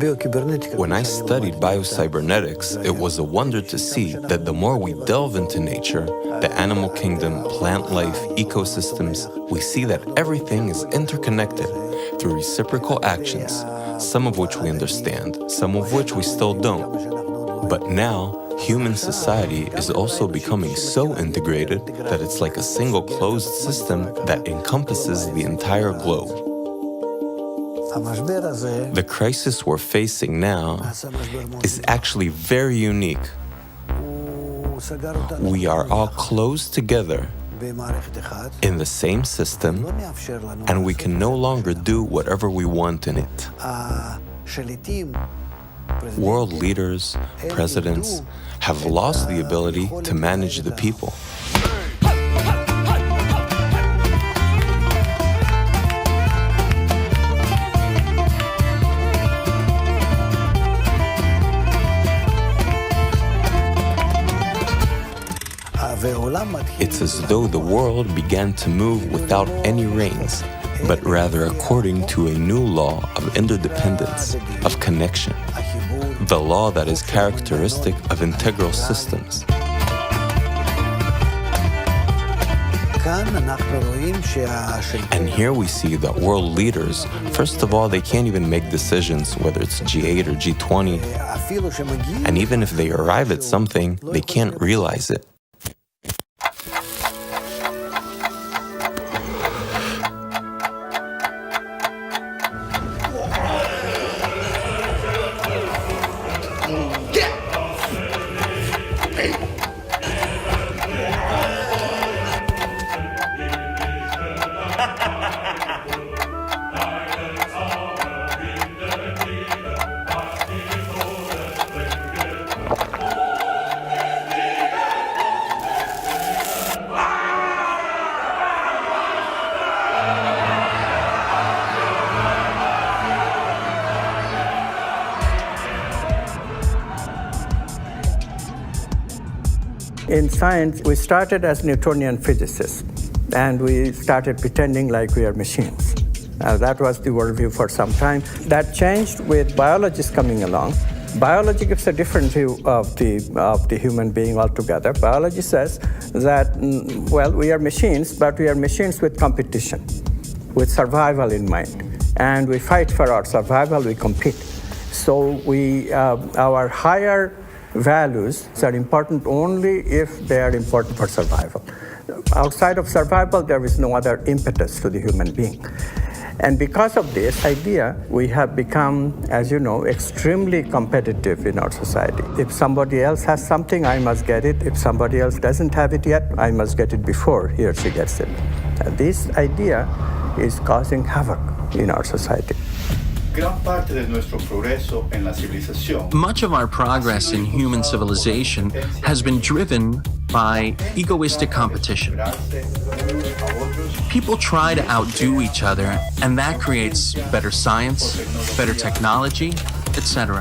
When I studied biocybernetics, it was a wonder to see that the more we delve into nature, the animal kingdom, plant life, ecosystems, we see that everything is interconnected through reciprocal actions, some of which we understand, some of which we still don't. But now, human society is also becoming so integrated that it's like a single closed system that encompasses the entire globe. The crisis we're facing now is actually very unique. We are all closed together in the same system, and we can no longer do whatever we want in it. World leaders, presidents, have lost the ability to manage the people. It's as though the world began to move without any reins, but rather according to a new law of interdependence, of connection, the law that is characteristic of integral systems. And here we see that world leaders, first of all, they can't even make decisions, whether it's G8 or G20, and even if they arrive at something, they can't realize it. In science, we started as Newtonian physicists, and we started pretending like we are machines. That was the worldview for some time. That changed with biologists coming along. Biology gives a different view of the human being altogether. Biology says that, well, we are machines, but we are machines with competition, with survival in mind. And we fight for our survival, we compete. So our higher values are important only if they are important for survival. Outside of survival, there is no other impetus to the human being. And because of this idea, we have become, as you know, extremely competitive in our society. If somebody else has something, I must get it. If somebody else doesn't have it yet, I must get it before he or she gets it. This idea is causing havoc in our society. Much of our progress in human civilization has been driven by egoistic competition. People try to outdo each other, and that creates better science, better technology, etc.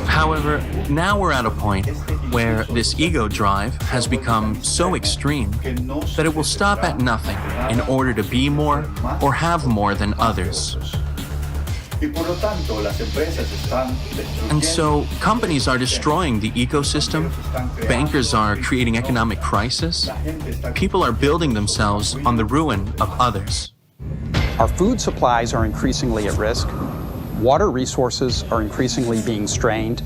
However, now we're at a point where this ego drive has become so extreme that it will stop at nothing in order to be more or have more than others. And so companies are destroying the ecosystem, bankers are creating economic crisis, people are building themselves on the ruin of others. Our food supplies are increasingly at risk, water resources are increasingly being strained,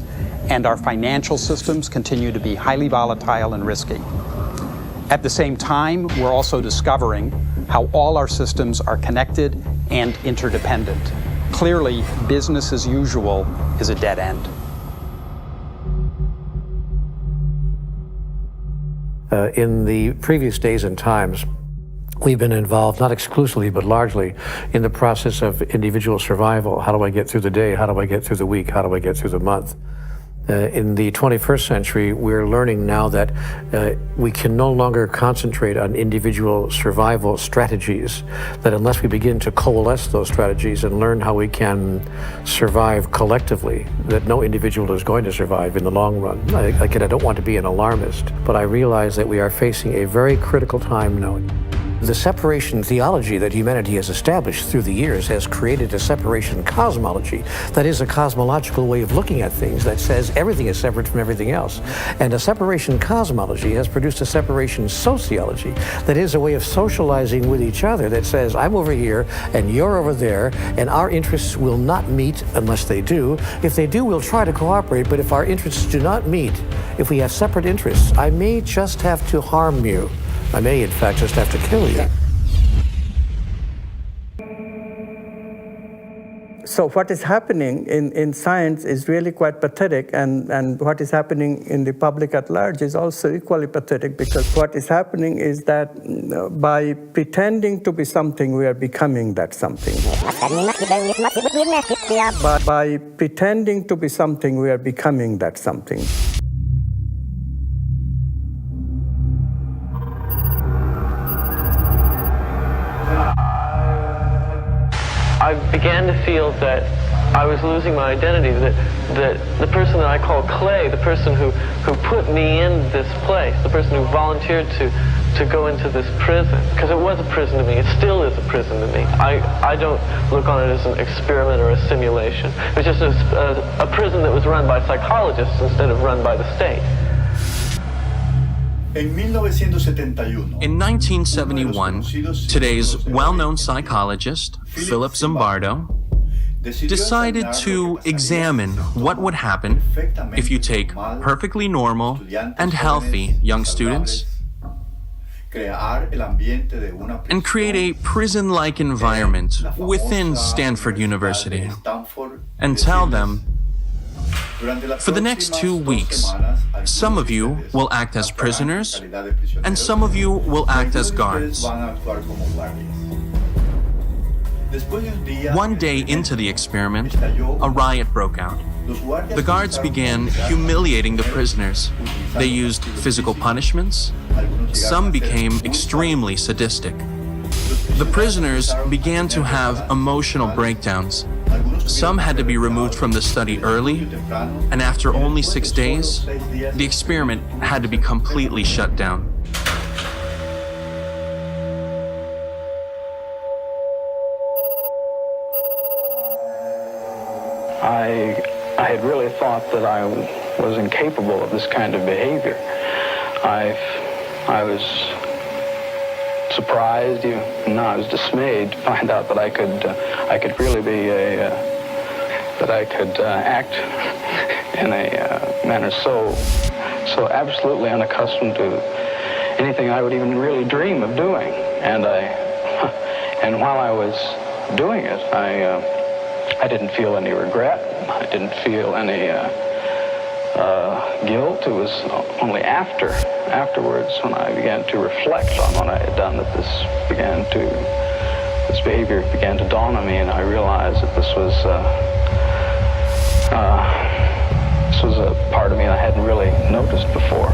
and our financial systems continue to be highly volatile and risky. At the same time, we're also discovering how all our systems are connected and interdependent. Clearly, business as usual is a dead end. In the previous days and times, we've been involved, not exclusively, but largely, in the process of individual survival. How do I get through the day? How do I get through the week? How do I get through the month? In the 21st century, we're learning now that we can no longer concentrate on individual survival strategies, that unless we begin to coalesce those strategies and learn how we can survive collectively, that no individual is going to survive in the long run. Again, I don't want to be an alarmist, but I realize that we are facing a very critical time now. The separation theology that humanity has established through the years has created a separation cosmology. That is a cosmological way of looking at things that says everything is separate from everything else. And a separation cosmology has produced a separation sociology. That is a way of socializing with each other that says, I'm over here and you're over there, and our interests will not meet unless they do. If they do, we'll try to cooperate, but if our interests do not meet, if we have separate interests, I may just have to harm you. I may, in fact, just have to kill you. So what is happening in science is really quite pathetic, and what is happening in the public at large is also equally pathetic, because what is happening is that by pretending to be something, we are becoming that something. By pretending to be something, we are becoming that something. I began to feel that I was losing my identity, that the person that I call Clay, the person who put me in this place, the person who volunteered to go into this prison, because it was a prison to me, it still is a prison to me. I don't look on it as an experiment or a simulation. It was just a prison that was run by psychologists instead of run by the state. In 1971, today's well-known psychologist, Philip Zimbardo, decided to examine what would happen if you take perfectly normal and healthy young students and create a prison-like environment within Stanford University and tell them, for the next 2 weeks, some of you will act as prisoners, and some of you will act as guards. One day into the experiment, a riot broke out. The guards began humiliating the prisoners. They used physical punishments. Some became extremely sadistic. The prisoners began to have emotional breakdowns. Some had to be removed from the study early, and after only 6 days, the experiment had to be completely shut down. I had really thought that I was incapable of this kind of behavior. I was surprised, even I was dismayed to find out that I could really be that I could act in a manner so absolutely unaccustomed to anything I would even really dream of doing. And while I was doing it, I didn't feel any regret. I didn't feel any guilt. It was only afterwards when I began to reflect on what I had done that this behavior began to dawn on me, and I realized that this was a part of me I hadn't really noticed before.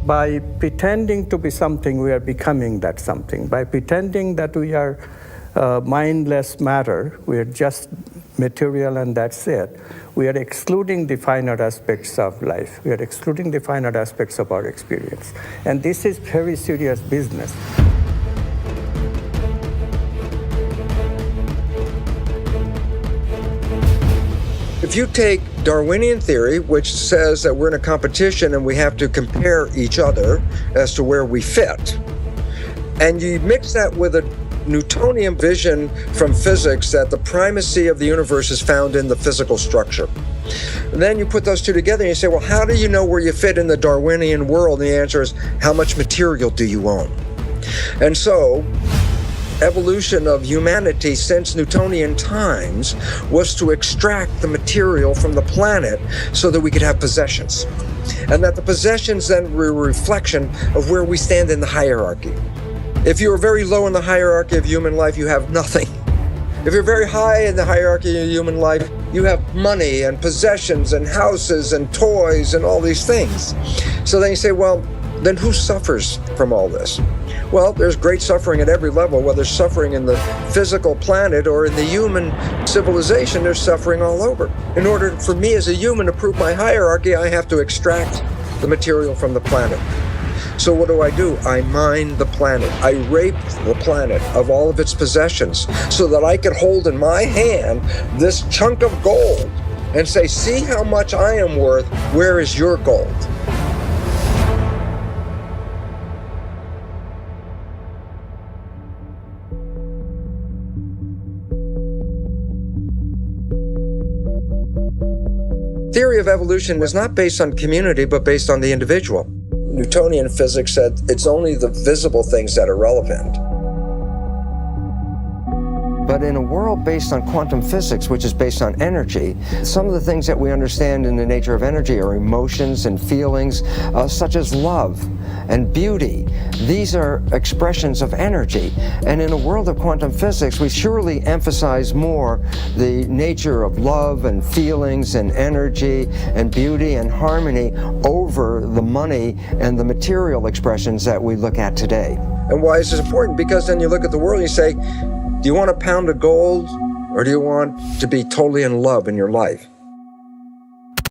By pretending to be something, we are becoming that something. By pretending that we are mindless matter, we are just material and that's it, we are excluding the finer aspects of life. We are excluding the finer aspects of our experience. And this is very serious business. If you take Darwinian theory, which says that we're in a competition and we have to compare each other as to where we fit, and you mix that with a Newtonian vision from physics that the primacy of the universe is found in the physical structure. And then you put those two together and you say, well, how do you know where you fit in the Darwinian world? And the answer is, how much material do you own? And so, evolution of humanity since Newtonian times was to extract the material from the planet so that we could have possessions. And that the possessions then were a reflection of where we stand in the hierarchy. If you are very low in the hierarchy of human life, you have nothing. If you're very high in the hierarchy of human life, you have money and possessions and houses and toys and all these things. So then you say, well, then who suffers from all this? Well, there's great suffering at every level, whether suffering in the physical planet or in the human civilization, there's suffering all over. In order for me as a human to prove my hierarchy, I have to extract the material from the planet. So what do? I mine the planet. I rape the planet of all of its possessions so that I could hold in my hand this chunk of gold and say, see how much I am worth. Where is your gold? Theory of evolution is not based on community, but based on the individual. Newtonian physics said it's only the visible things that are relevant. But in a world based on quantum physics, which is based on energy, some of the things that we understand in the nature of energy are emotions and feelings, such as love and beauty. These are expressions of energy. And in a world of quantum physics, we surely emphasize more the nature of love and feelings and energy and beauty and harmony over the money and the material expressions that we look at today. And why is this important? Because then you look at the world and you say, do you want a pound of gold, or do you want to be totally in love in your life?